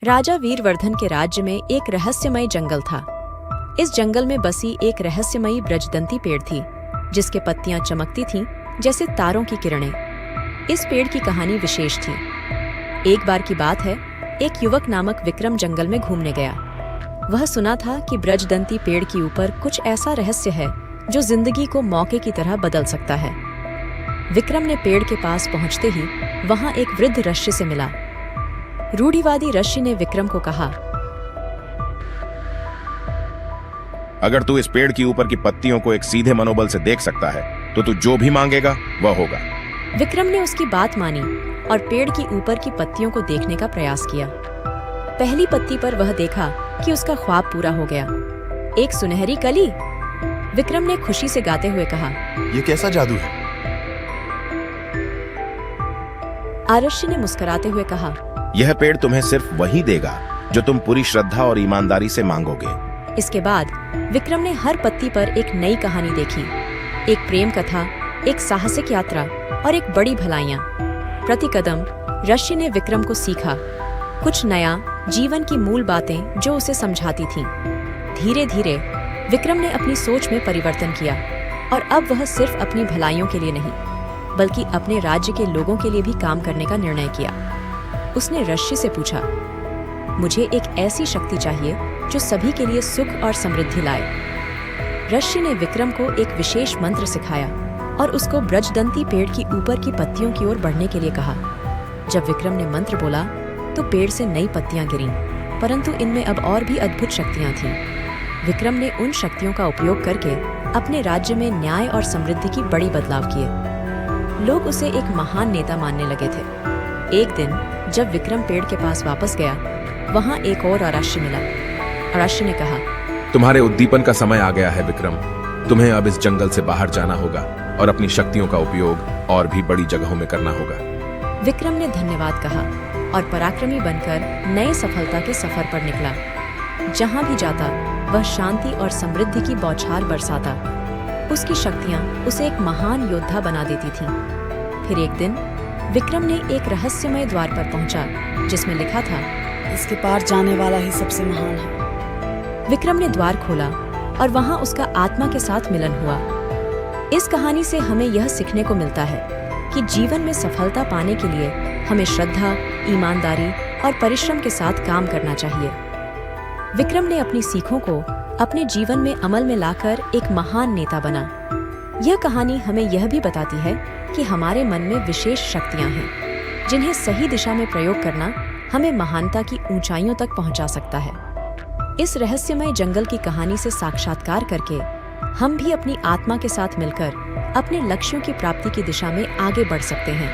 राजा वीरवर्धन के राज्य में एक रहस्यमय जंगल था। इस जंगल में बसी एक रहस्यमयी ब्रजदंती पेड़ थी, जिसके पत्तियां चमकती थीं जैसे तारों की किरणें। इस पेड़ की कहानी विशेष थी। एक बार की बात है, एक युवक नामक विक्रम जंगल में घूमने गया। वह सुना था कि ब्रजदंती पेड़ के ऊपर कुछ ऐसा रहस्य है जो जिंदगी को मौके की तरह बदल सकता है। विक्रम ने पेड़ के पास पहुंचते ही वहां एक वृद्ध ऋषि से मिला। रूढ़िवादी ऋषि ने विक्रम को कहा, अगर तू इस पेड़ के ऊपर की पत्तियों को एक सीधे मनोबल से देख सकता है तो तू जो भी मांगेगा वह होगा। विक्रम ने उसकी बात मानी और पेड़ की ऊपर की पत्तियों को देखने का प्रयास किया। पहली पत्ती पर वह देखा कि उसका ख्वाब पूरा हो गया, एक सुनहरी कली। विक्रम ने खुशी से गाते हुए कहा, ये कैसा जादू है? ऋषि ने मुस्कुराते हुए कहा, यह पेड़ तुम्हें सिर्फ वही देगा जो तुम पूरी श्रद्धा और ईमानदारी से मांगोगे। इसके बाद विक्रम ने हर पत्ती पर एक नई कहानी देखी, एक प्रेम कथा, एक साहसिक यात्रा और एक बड़ी भलाइयाँ। प्रति कदम ऋषि ने विक्रम को सीखा कुछ नया, जीवन की मूल बातें जो उसे समझाती थीं। धीरे धीरे विक्रम ने अपनी सोच में परिवर्तन किया और अब वह सिर्फ अपनी भलाइयों के लिए नहीं, बल्कि अपने राज्य के लोगों के लिए भी काम करने का निर्णय किया। उसने ऋषि से पूछा, मुझे एक ऐसी शक्ति चाहिए जो सभी के लिए सुख और समृद्धि लाए। ऋषि ने विक्रम को एक विशेष मंत्र सिखाया और उसको ब्रजदंती पेड़ की ऊपर की पत्तियों की ओर बढ़ने के लिए कहा। जब विक्रम ने मंत्र बोला तो पेड़ से नई पत्तियां गिरीं, परंतु इनमें अब और भी अद्भुत शक्तियां थीं। विक्रम ने उन शक्तियों का उपयोग करके अपने राज्य में न्याय और समृद्धि की बड़ी बदलाव किए। लोग उसे एक महान नेता मानने लगे थे। एक दिन जब विक्रम पेड़ के पास वापस गया, वहां एक और ऋषि मिला। ऋषि ने कहा, तुम्हारे उद्दीपन का समय आ गया है विक्रम। तुम्हें अब इस जंगल से बाहर जाना होगा और अपनी शक्तियों का उपयोग और भी बड़ी जगहों में करना होगा। विक्रम ने धन्यवाद कहा और पराक्रमी बनकर नए सफलता के सफर पर निकला। जहां भी जाता वह शांति और समृद्धि की बौछार बरसाता। उसकी शक्तियां उसे एक महान योद्धा बना देती थीं। फिर एक दिन विक्रम ने एक रहस्यमय द्वार पर पहुंचा, जिसमें लिखा था, इसके पार जाने वाला ही सबसे महान है। विक्रम ने द्वार खोला और वहां उसका आत्मा के साथ मिलन हुआ। इस कहानी से हमें यह सीखने को मिलता है कि जीवन में सफलता पाने के लिए हमें श्रद्धा, ईमानदारी और परिश्रम के साथ काम करना चाहिए। विक्रम ने अपनी सीखों को अपने जीवन में अमल में लाकर एक महान नेता बना। यह कहानी हमें यह भी बताती है कि हमारे मन में विशेष शक्तियां हैं, जिन्हें सही दिशा में प्रयोग करना हमें महानता की ऊंचाइयों तक पहुंचा सकता है। इस रहस्यमय जंगल की कहानी से साक्षात्कार करके हम भी अपनी आत्मा के साथ मिलकर अपने लक्ष्यों की प्राप्ति की दिशा में आगे बढ़ सकते हैं।